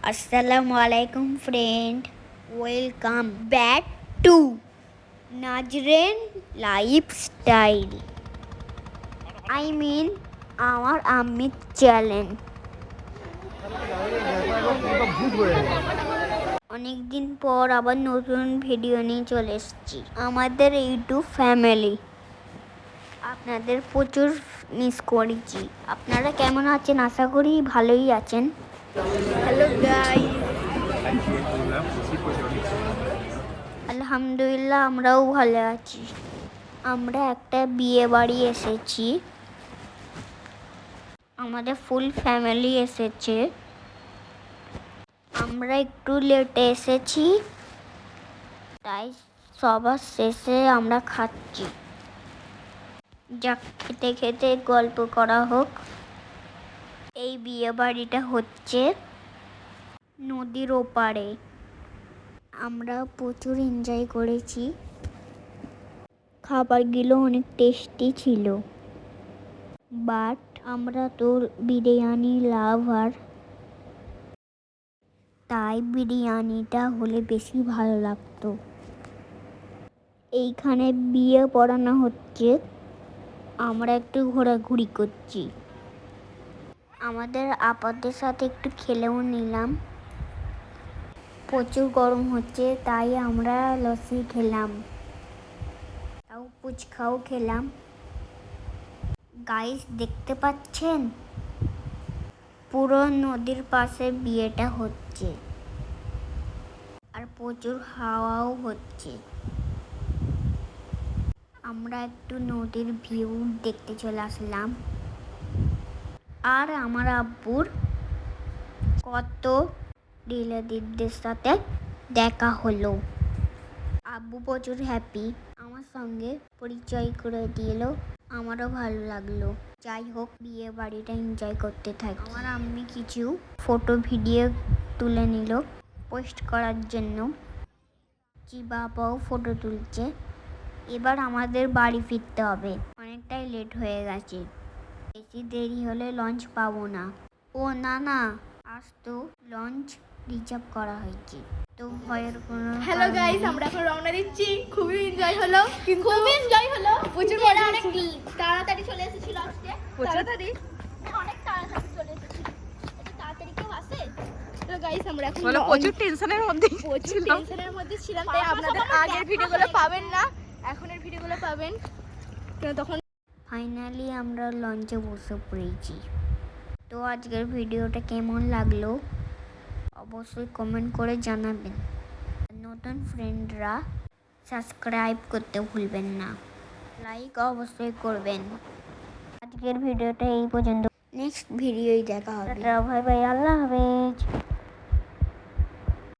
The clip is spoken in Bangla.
Assalamualaikum friend. Welcome back to Najren Lifestyle. আমার আম্মির চ্যানেল। অনেকদিন পর আবার নতুন ভিডিও নিয়ে চলে এসেছি আমাদের ইউটিউব ফ্যামিলি। আপনাদের প্রচুর মিস করেছি। আপনারা কেমন আছেন? আশা করি ভালোই আছেন। হ্যালো গাইস, আলহামদুলিল্লাহ আমরাও ভালো আছি। আমরা একটা বিয়ে বাড়ি এসেছি, আমাদের ফুল ফ্যামিলি এসেছে। আমরা একটু লেটে এসেছি, তাই সবার শেষে আমরা খাচ্ছি। যাক, খেতে খেতে গল্প করা হোক। এই বিয়ে বাড়িটা হচ্ছে নদীর ওপারে। আমরা প্রচুর এনজয় করেছি। খাবারগুলো অনেক টেস্টি ছিল, বাট আমরা তো বিরিয়ানি লাভার, তাই বিরিয়ানিটা হলে বেশি ভালো লাগতো। এইখানে বিয়ে পড়ানো হচ্ছে, আমরা একটু ঘোরাঘুরি করছি। আমাদের আপাদের সাথে একটু খেলেও নিলাম। প্রচুর গরম হচ্ছে, তাই আমরা লস্যি খেলাম, তাও ফুচকাও খেলাম। গাইস, দেখতে পাচ্ছেন পুরো নদীর পাশে বিয়েটা হচ্ছে, আর প্রচুর হাওয়াও হচ্ছে। আমরা একটু নদীর ভিউ দেখতে চলে আসলাম। আর আমার আব্বুর কত রিলেটিভদের সাথে দেখা হলো। আব্বু প্রচুর হ্যাপি, আমার সঙ্গে পরিচয় করে দিল, আমারও ভালো লাগলো। যাই হোক, বিয়ে বাড়িটা এনজয় করতে থাকি। আমার আম্মি কিছু ফটো ভিডিও তুলে নিল পোস্ট করার জন্য। বাবাও ফটো তুলছে। এবার আমাদের বাড়ি ফিরতে হবে, অনেকটাই লেট হয়ে গেছে। বেশি দেরি হলে লঞ্চ পাবো না। ও না, আজ তো লঞ্চ রিজার্ভ করা হয়েছে, তো ভয়ের কোনো। হ্যালো গাইস, আমরা এখন রওনা দিচ্ছি। খুবই এনজয় হলো, প্রচুর মজা। অনেক তাড়াতাড়ি চলে এসেছিল আজকে, অনেক তাড়াতাড়ি চলে এসেছিল। এটা তাড়াতাড়ি কেউ আসে? তো গাইস, আমরা এখন প্রচুর টেনশনের মধ্যে ছিলাম, তাই আপনাদের আগের ভিডিওগুলো পাবেন না, এখনের ভিডিওগুলো পাবেন। তখন ফাইনালি আমরা লঞ্চে বসে পড়েছি। তো আজকের ভিডিওটা কেমন লাগলো অবশ্যই কমেন্ট করে জানাবেন। নতুন ফ্রেন্ডরা সাবস্ক্রাইব করতে ভুলবেন না, লাইক অবশ্যই করবেন। আজকের ভিডিওটা এই পর্যন্ত, নেক্সট ভিডিওই দেখা হবে। বাই বাই, আল্লাহ হাফেজ।